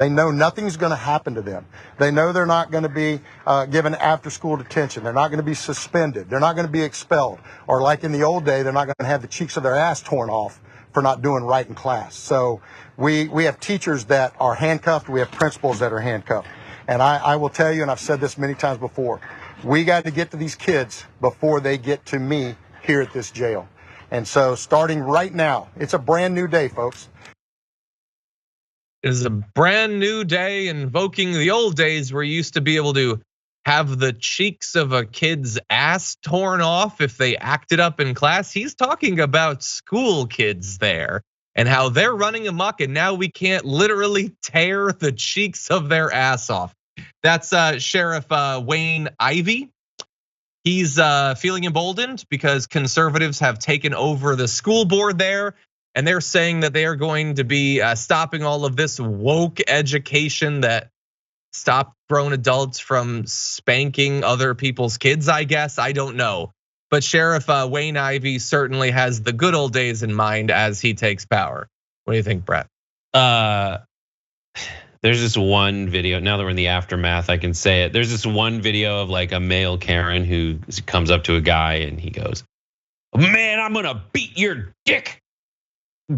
They know nothing's going to happen to them. They know they're not going to be given after-school detention. They're not going to be suspended. They're not going to be expelled. Or like in the old day, they're not going to have the cheeks of their ass torn off for not doing right in class. So we have teachers that are handcuffed. We have principals that are handcuffed. And I will tell you, and I've said this many times before, we got to get to these kids before they get to me here at this jail. And so starting right now, it's a brand new day, folks. It is a brand new day, invoking the old days where you used to be able to have the cheeks of a kid's ass torn off if they acted up in class. He's talking about school kids there and how they're running amok, and now we can't literally tear the cheeks of their ass off. That's Sheriff Wayne Ivey. He's feeling emboldened because conservatives have taken over the school board there. And they're saying that they are going to be stopping all of this woke education that stopped grown adults from spanking other people's kids, I guess. I don't know. But Sheriff Wayne Ivey certainly has the good old days in mind as he takes power. What do you think, Brett? There's this one video, now that we're in the aftermath, I can say it. There's this one video of like a male Karen who comes up to a guy and he goes, "Man, I'm gonna beat your dick.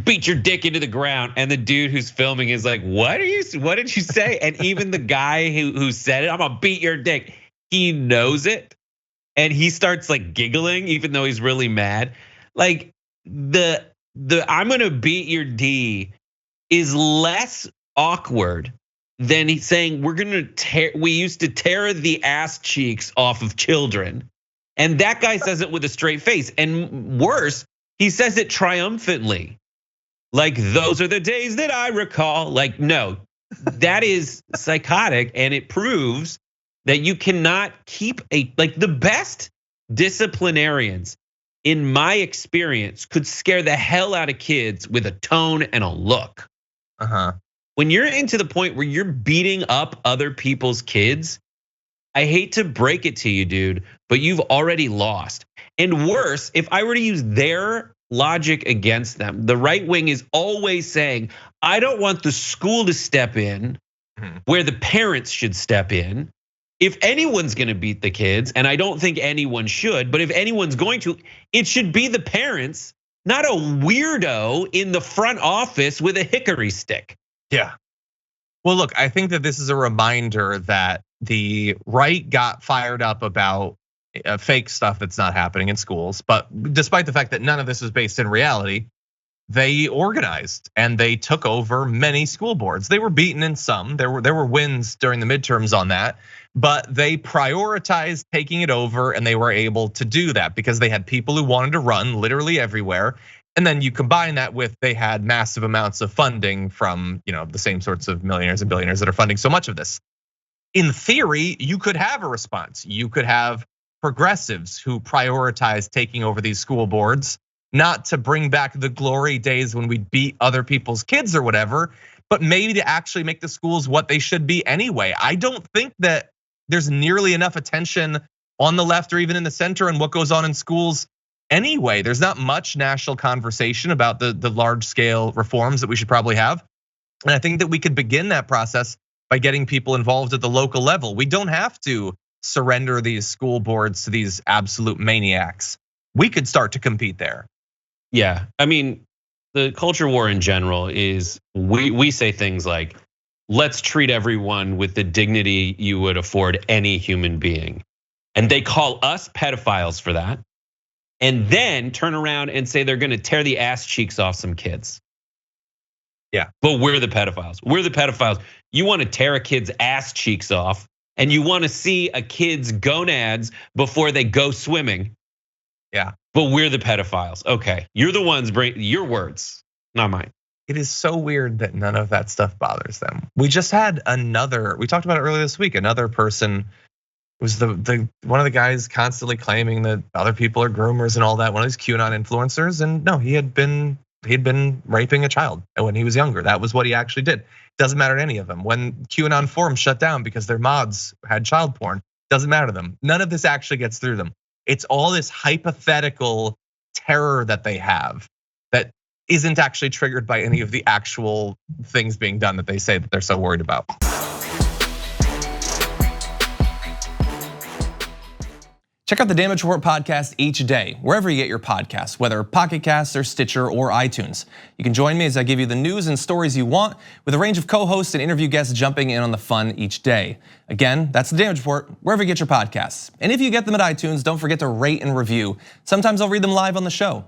Beat your dick into the ground." And the dude who's filming is like, what did you say? And even the guy who said it, "I'm gonna beat your dick," he knows it. And he starts like giggling, even though he's really mad. Like the "I'm gonna beat your D" is less awkward than he's saying we used to tear the ass cheeks off of children. And that guy says it with a straight face. And worse, he says it triumphantly. Like, "Those are the days that I recall." Like, no, that is psychotic, and it proves that you cannot keep the best disciplinarians, in my experience, could scare the hell out of kids with a tone and a look. When you're into the point where you're beating up other people's kids, I hate to break it to you, dude, but you've already lost. And worse, if I were to use their logic against them, the right wing is always saying, "I don't want the school to step in where the parents should step in. If anyone's gonna beat the kids, and I don't think anyone should, but if anyone's going to, it should be the parents, not a weirdo in the front office with a hickory stick." Yeah. Well, look, I think that this is a reminder that the right got fired up about fake stuff that's not happening in schools. But despite the fact that none of this is based in reality, they organized and they took over many school boards. They were beaten in some. There were wins during the midterms on that, but they prioritized taking it over, and they were able to do that because they had people who wanted to run literally everywhere. And then you combine that with they had massive amounts of funding from the same sorts of millionaires and billionaires that are funding so much of this. In theory, you could have a response. You could have progressives who prioritize taking over these school boards, not to bring back the glory days when we beat other people's kids or whatever, but maybe to actually make the schools what they should be anyway. I don't think that there's nearly enough attention on the left or even in the center on what goes on in schools anyway. There's not much national conversation about the large scale reforms that we should probably have. And I think that we could begin that process by getting people involved at the local level. We don't have to surrender these school boards to these absolute maniacs. We could start to compete there. Yeah, I mean, the culture war in general is we say things like, "Let's treat everyone with the dignity you would afford any human being." And they call us pedophiles for that. And then turn around and say they're gonna tear the ass cheeks off some kids. Yeah. But we're the pedophiles. We're the pedophiles. You wanna tear a kid's ass cheeks off, and you wanna see a kid's gonads before they go swimming. Yeah. But we're the pedophiles. Okay, you're the ones bring your words, not mine. It is so weird that none of that stuff bothers them. We just had we talked about it earlier this week, another person was one of the guys constantly claiming that other people are groomers and all that, one of these QAnon influencers, and no, he had been raping a child when he was younger. That was what he actually did. Doesn't matter to any of them. When QAnon forums shut down because their mods had child porn, doesn't matter to them. None of this actually gets through them. It's all this hypothetical terror that they have that isn't actually triggered by any of the actual things being done that they say that they're so worried about. Check out the Damage Report podcast each day, wherever you get your podcasts, whether Pocket Casts or Stitcher or iTunes. You can join me as I give you the news and stories you want, with a range of co-hosts and interview guests jumping in on the fun each day. Again, that's the Damage Report, wherever you get your podcasts. And if you get them at iTunes, don't forget to rate and review. Sometimes I'll read them live on the show.